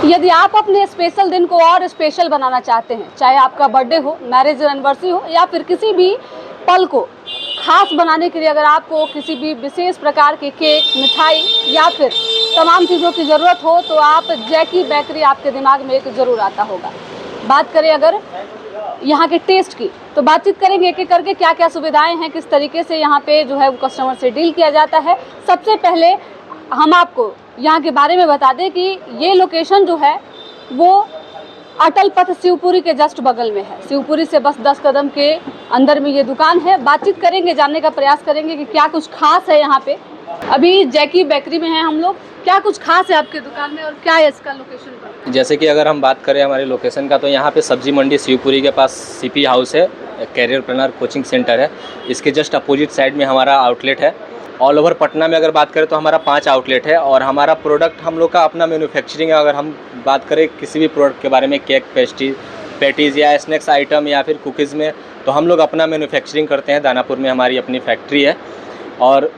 यदि आप अपने स्पेशल दिन को और स्पेशल बनाना चाहते हैं, चाहे आपका बर्थडे हो, मैरिज एनिवर्सरी हो या फिर किसी भी पल को खास बनाने के लिए अगर आपको किसी भी विशेष प्रकार के केक, मिठाई या फिर तमाम चीज़ों की ज़रूरत हो तो आप जैकी बेकरी आपके दिमाग में एक ज़रूर आता होगा। बात करें अगर यहाँ के टेस्ट की तो बातचीत करेंगे एक एक करके क्या क्या सुविधाएं हैं, किस तरीके से यहाँ पे जो है वो कस्टमर से डील किया जाता है। सबसे पहले हम आपको यहाँ के बारे में बता दें कि ये लोकेशन जो है वो अटल पथ शिवपुरी के जस्ट बगल में है। शिवपुरी से बस 10 कदम के अंदर में ये दुकान है। बातचीत करेंगे, जानने का प्रयास करेंगे कि क्या कुछ खास है यहाँ पे। अभी जैकी बेकरी में हैं हम लोग, क्या कुछ खास है आपके दुकान में और क्या है इसका लोकेशन पर? जैसे कि अगर हम बात करें हमारे लोकेशन का तो यहाँ पे सब्जी मंडी शिवपुरी के पास सीपी हाउस है, कैरियर प्लानर कोचिंग सेंटर है। इसके जस्ट अपोजिट साइड में हमारा आउटलेट है। ऑल ओवर पटना में अगर बात करें तो हमारा 5 आउटलेट है और हमारा प्रोडक्ट हम लोग का अपना मैन्युफैक्चरिंग है। अगर हम बात करें किसी भी प्रोडक्ट के बारे में, केक, पैटीज़ या स्नैक्स आइटम या फिर कुकीज़ में, तो हम लोग अपना मैन्युफैक्चरिंग करते हैं। दानापुर में हमारी अपनी फैक्ट्री है। और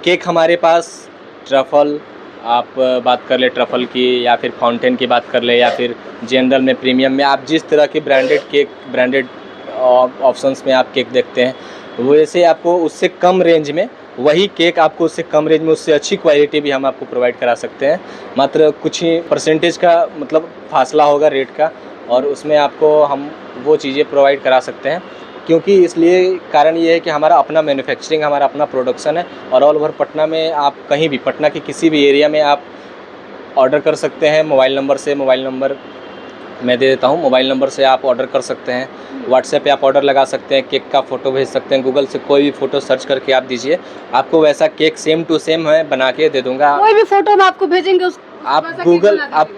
केक हमारे पास ट्रफल, आप बात कर ले ट्रफल की या फिर फाउंटेन की बात कर ले या फिर जनरल में, प्रीमियम में, आप जिस तरह की ब्रांडेड केक, ब्रांडेड ऑप्शंस में आप केक देखते हैं वैसे आपको उससे कम रेंज में वही केक आपको उससे कम रेंज में उससे अच्छी क्वालिटी भी हम आपको प्रोवाइड करा सकते हैं। मात्र कुछ ही परसेंटेज का मतलब फासला होगा रेट का और उसमें आपको हम वो चीज़ें प्रोवाइड करा सकते हैं। क्योंकि इसलिए कारण ये है कि हमारा अपना मैन्युफैक्चरिंग, हमारा अपना प्रोडक्शन है और ऑल ओवर पटना में आप कहीं भी, पटना के किसी भी एरिया में आप ऑर्डर कर सकते हैं। मोबाइल नंबर मैं दे देता हूँ। मोबाइल नंबर से आप ऑर्डर कर सकते हैं। व्हाट्सएप पे आप ऑर्डर लगा सकते हैं, केक का फ़ोटो भेज सकते हैं। गूगल से कोई भी फ़ोटो सर्च करके आप दीजिए, आपको वैसा केक सेम टू सेम मैं बना के दे दूँगा। कोई भी फोटो हम आपको भेजेंगे आप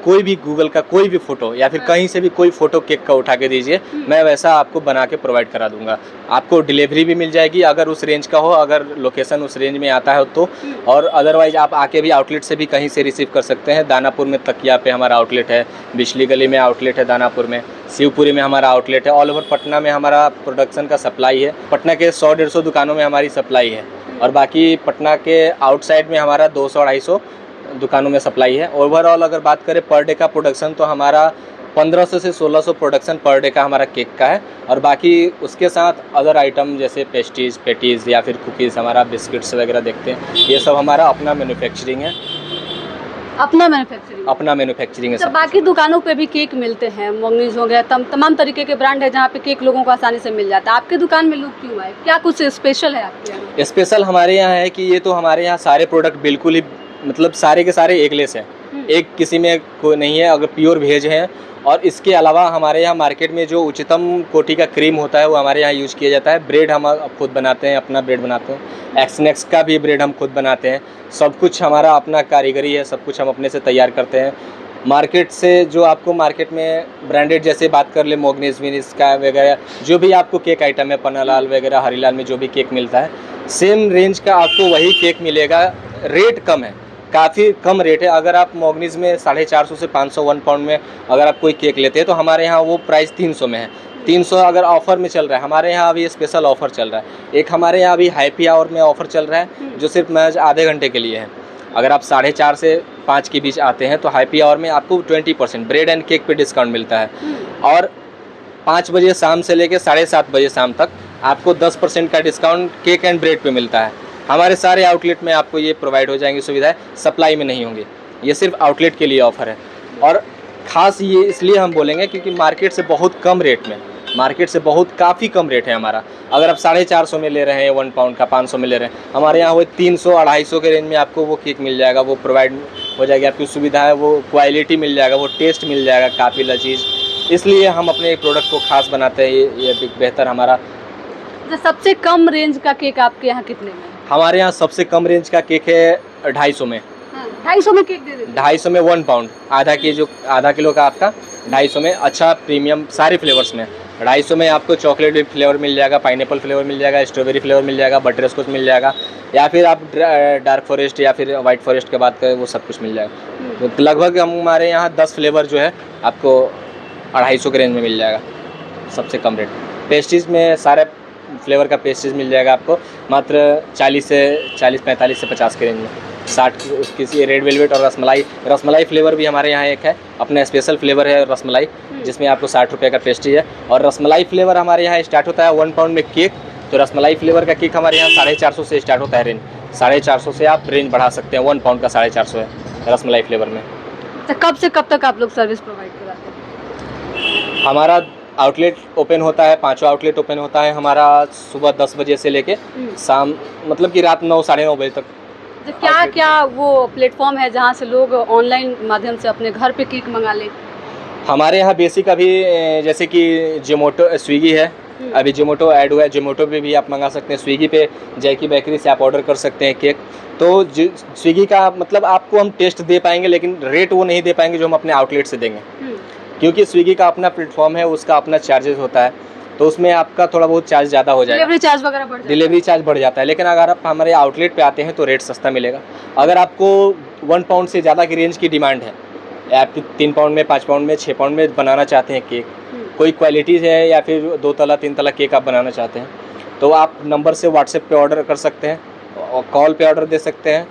कोई भी गूगल का कोई भी फ़ोटो या फिर कहीं से भी कोई फ़ोटो केक का उठा के दीजिए, मैं वैसा आपको बना के प्रोवाइड करा दूंगा। आपको डिलीवरी भी मिल जाएगी अगर उस रेंज का हो, अगर लोकेशन उस रेंज में आता है तो। और अदरवाइज़ आप आके भी आउटलेट से भी कहीं से रिसीव कर सकते हैं। दानापुर में तकिया पे हमारा आउटलेट है, बिजली गली में आउटलेट है, दानापुर में, शिवपुरी में हमारा आउटलेट है। ऑल ओवर पटना में हमारा प्रोडक्शन का सप्लाई है। पटना के 100-150 दुकानों में हमारी सप्लाई है और बाकी पटना के आउटसाइड में हमारा 200-250 दुकानों में सप्लाई है। ओवरऑल अगर बात करें पर डे का प्रोडक्शन तो हमारा 1500 से 1600 प्रोडक्शन पर डे का हमारा केक का है। और बाकी उसके साथ अदर आइटम जैसे पेस्ट्रीज, पैटीज़ या फिर कुकीज़, हमारा बिस्किट्स वगैरह देखते हैं, ये सब हमारा अपना मैन्युफैक्चरिंग है। अपना मैन्युफैक्चरिंग है। सब बाकी दुकानों पे भी केक मिलते हैं, मोगनीज हो गया, तमाम तरीके के ब्रांड है जहाँ पे केक लोगों को आसानी से मिल जाता है। आपके दुकान में लोग क्यों आए, क्या कुछ स्पेशल है आपके यहाँ? स्पेशल हमारे यहाँ है कि ये तो हमारे यहाँ सारे प्रोडक्ट बिल्कुल ही मतलब सारे के सारे एगलेस हैं, एक किसी में कोई नहीं है, अगर प्योर वेज हैं। और इसके अलावा हमारे यहाँ मार्केट में जो उच्चतम कोटि का क्रीम होता है वो हमारे यहाँ यूज़ किया जाता है। ब्रेड हम खुद बनाते हैं, अपना ब्रेड बनाते हैं। एक्सनेक्स का भी ब्रेड हम खुद बनाते हैं। सब कुछ हमारा अपना कारीगरी है, सब कुछ हम अपने से तैयार करते हैं। मार्केट से जो आपको मार्केट में ब्रांडेड जैसे बात कर ले मोगनीज विनीज का वगैरह जो भी आपको केक आइटम है, पन्नालाल वगैरह, हरीलाल में जो भी केक मिलता है सेम रेंज का आपको वही केक मिलेगा। रेट कम है, काफ़ी कम रेट है। अगर आप मोगनीज में 450 से 500 1 पाउंड में अगर आप कोई केक लेते हैं तो हमारे यहाँ वो प्राइस 300 में है। 300 अगर ऑफ़र में चल रहा है, हमारे यहाँ अभी स्पेशल ऑफ़र चल रहा है। एक हमारे यहाँ अभी हैप्पी आवर में ऑफ़र चल रहा है जो सिर्फ महज आधे घंटे के लिए है। अगर आप 4:30 से 5 के बीच आते हैं तो हैप्पी आवर में आपको 20% ब्रेड एंड केक पे डिस्काउंट मिलता है। और 5 बजे शाम से लेकर 7:30 बजे शाम तक आपको 10% का डिस्काउंट केक एंड ब्रेड पे मिलता है। हमारे सारे आउटलेट में आपको ये प्रोवाइड हो जाएंगी सुविधाएं, सप्लाई में नहीं होंगी। ये सिर्फ आउटलेट के लिए ऑफ़र है। और ख़ास ये इसलिए हम बोलेंगे क्योंकि मार्केट से बहुत कम रेट में, मार्केट से बहुत काफ़ी कम रेट है हमारा। अगर आप 450 में ले रहे हैं 1 पाउंड का, 500 में ले रहे हैं, हमारे यहाँ वो 300-250 के रेंज में आपको वो केक मिल जाएगा। वो प्रोवाइड हो जाएगी आपकी सुविधा है, वो क्वालिटी मिल जाएगा, वो टेस्ट मिल जाएगा काफ़ी लजीज। इसलिए हम अपने प्रोडक्ट को ख़ास बनाते हैं। ये बेहतर हमारा। सबसे कम रेंज का केक आपके यहाँ कितने में? हमारे यहाँ सबसे कम रेंज का केक है 250 में। 250 में केक दे देते हैं? 250 में 1 पाउंड, आधा किलो का आपका 250 में, अच्छा प्रीमियम सारे फ्लेवर्स में। 250 में आपको चॉकलेट फ्लेवर मिल जाएगा, पाइनएप्पल फ्लेवर मिल जाएगा, स्ट्रॉबेरी फ्लेवर मिल जाएगा, बटर स्कॉच मिल जाएगा, या फिर आप डार्क फॉरेस्ट या फिर वाइट फॉरेस्ट की बात करें वो सब कुछ मिल जाएगा। तो लगभग हमारे यहाँ 10 फ्लेवर जो है आपको 250 के रेंज में मिल जाएगा, सबसे कम रेट। पेस्ट्रीज में सारे फ्लेवर का पेस्ट्रीज मिल जाएगा आपको मात्र 45 से 50 के रेंज में। 60 किसी रेड वेलवेट और रसमलाई फ्लेवर भी हमारे यहाँ एक है, अपना स्पेशल फ्लेवर है रसमलाई, जिसमें आपको 60 रुपये का पेस्ट्री है। और रसमलाई फ्लेवर हमारे यहाँ स्टार्ट होता है 1 पाउंड में केक। तो रसमलाई फ्लेवर का केक हमारे यहाँ 450 से स्टार्ट होता है रेंज, 450 से आप रेंज बढ़ा सकते हैं। 1 पाउंड का 450 है रसमलाई फ्लेवर में। तो कब से कब तक आप लोग सर्विस प्रोवाइड कराते हैं? हमारा आउटलेट ओपन होता है, 5 आउटलेट ओपन होता है हमारा सुबह 10 बजे से लेके शाम मतलब कि रात 9 साढ़े 9 बजे तक। तो क्या क्या वो प्लेटफॉर्म है जहाँ से लोग ऑनलाइन माध्यम से अपने घर पे केक मंगा लें? हमारे यहाँ बेसिक अभी जैसे कि जोमेटो स्विगी है, अभी जोमेटो ऐड हुआ है, जोमेटो पे भी आप मंगा सकते हैं। स्विगी पे जैकी बेकरी से आप ऑर्डर कर सकते हैं केक। तो स्विगी का मतलब आपको हम टेस्ट दे पाएंगे, लेकिन रेट वो नहीं दे पाएंगे जो हम अपने आउटलेट से देंगे, क्योंकि स्विगी का अपना प्लेटफॉर्म है, उसका अपना चार्जेस होता है, तो उसमें आपका थोड़ा बहुत चार्ज ज़्यादा हो जाएगा, डिलीवरी चार्ज वगैरह बढ़ जाता है। डिलीवरी चार्ज बढ़ जाता है। लेकिन अगर आप हमारे आउटलेट पे आते हैं तो रेट सस्ता मिलेगा। अगर आपको 1 पाउंड से ज़्यादा की रेंज की डिमांड है, आप 3 पाउंड में, 5 पाउंड में, 6 पाउंड में बनाना चाहते हैं केक, कोई क्वालिटीज़ है या फिर 2 तला 3 तला केक आप बनाना चाहते हैं, तो आप नंबर से व्हाट्सएप पे ऑर्डर कर सकते हैं और कॉल पे ऑर्डर दे सकते हैं,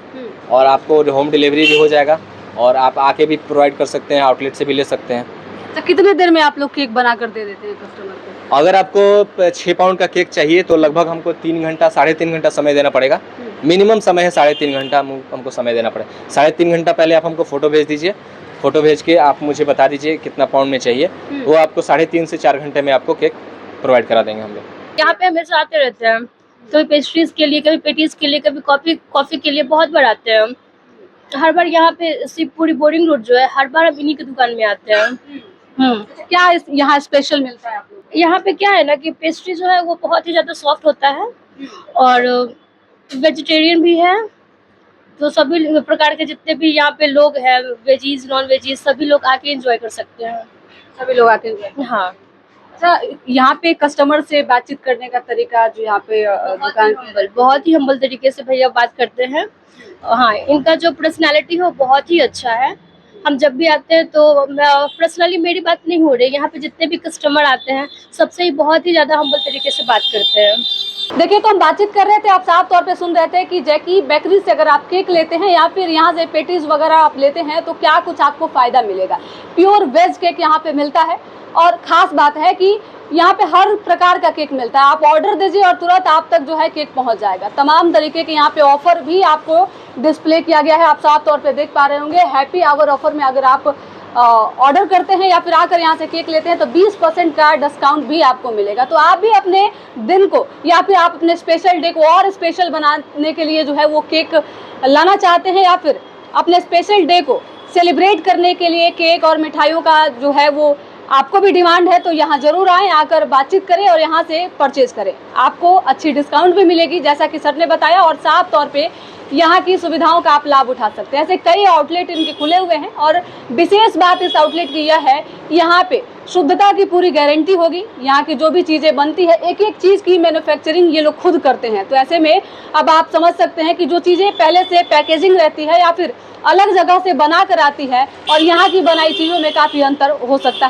और आपको होम डिलीवरी भी हो जाएगा, और आप आके भी प्रोवाइड कर सकते हैं, आउटलेट से भी ले सकते हैं। तो कितने देर में आप लोग केक बना कर दे देते हैं कस्टमर को? अगर आपको 6 पाउंड का केक चाहिए तो लगभग हमको 3 घंटा 3.5 घंटा समय देना पड़ेगा। मिनिमम समय है 3.5 घंटा हमको समय देना पड़ेगा। 3.5 घंटा पहले आप हमको फ़ोटो भेज दीजिए, फ़ोटो भेज के आप मुझे बता दीजिए कितना पाउंड में चाहिए, वो आपको 3.5 से 4 घंटे में आपको केक प्रोवाइड करा देंगे हम लोग। यहाँ पे हमेशा आते रहते हैं, कभी पेस्ट्रीज के लिए, कभी पेटीज के लिए, कभी कॉफ़ी के लिए, बहुत बार आते हैं। हर बार यहाँ पे शिवपुरी बोरिंग रोड जो है, हर बार हम इन्हीं की दुकान में आते हैं। क्या यहाँ स्पेशल मिलता है आप लोग? यहाँ पे क्या है ना कि पेस्ट्री जो है वो बहुत ही ज़्यादा सॉफ्ट होता है, और वेजिटेरियन भी है, तो सभी प्रकार के जितने भी यहाँ पे लोग हैं, वेजीज नॉन वेजीज, सभी लोग आके एंजॉय कर सकते हैं। सभी लोग आते हैं? हाँ। अच्छा, यहाँ पे कस्टमर से बातचीत करने का तरीका जो यहाँ पे दुकान बहुत ही हम्बल तरीके से भैया बात करते हैं। हाँ, इनका जो पर्सनालिटी है वो बहुत ही अच्छा है। हम जब भी आते हैं तो पर्सनली मेरी बात नहीं हो रही, यहाँ पे जितने भी कस्टमर आते हैं सबसे ही बहुत ही ज़्यादा हम्बल तरीके से बात करते हैं। देखिए, तो हम बातचीत कर रहे थे, आप साफ तौर पे सुन रहे थे कि जैकी बेकरी से अगर आप केक लेते हैं या फिर यहाँ से पेटीज वगैरह आप लेते हैं तो क्या कुछ आपको फ़ायदा मिलेगा। प्योर वेज केक यहाँ पे मिलता है, और ख़ास बात है कि यहाँ पे हर प्रकार का केक मिलता है। आप ऑर्डर दीजिए और तुरंत आप तक जो है केक पहुँच जाएगा। तमाम तरीके के यहाँ पे ऑफ़र भी आपको डिस्प्ले किया गया है, आप साफ तौर पे देख पा रहे होंगे। हैप्पी आवर ऑफर में अगर आप ऑर्डर करते हैं या फिर आकर यहाँ से केक लेते हैं तो 20% का डिस्काउंट भी आपको मिलेगा। तो आप भी अपने दिन को या फिर आप अपने स्पेशल डे को और स्पेशल बनाने के लिए जो है वो केक लाना चाहते हैं, या फिर अपने स्पेशल डे को सेलिब्रेट करने के लिए केक और मिठाइयों का जो है वो आपको भी डिमांड है, तो यहाँ ज़रूर आएँ, आकर बातचीत करें और यहाँ से परचेज़ करें। आपको अच्छी डिस्काउंट भी मिलेगी जैसा कि सर ने बताया, और साफ तौर पे यहाँ की सुविधाओं का आप लाभ उठा सकते हैं। ऐसे कई आउटलेट इनके खुले हुए हैं, और विशेष बात इस आउटलेट की यह है, यहाँ पे शुद्धता की पूरी गारंटी होगी। यहाँ की जो भी चीज़ें बनती है, एक एक चीज़ की मैन्युफैक्चरिंग ये लोग खुद करते हैं। तो ऐसे में अब आप समझ सकते हैं कि जो चीज़ें पहले से पैकेजिंग रहती है या फिर अलग जगह से बना कर आती है और यहाँ की बनाई चीज़ों में काफ़ी अंतर हो सकता है।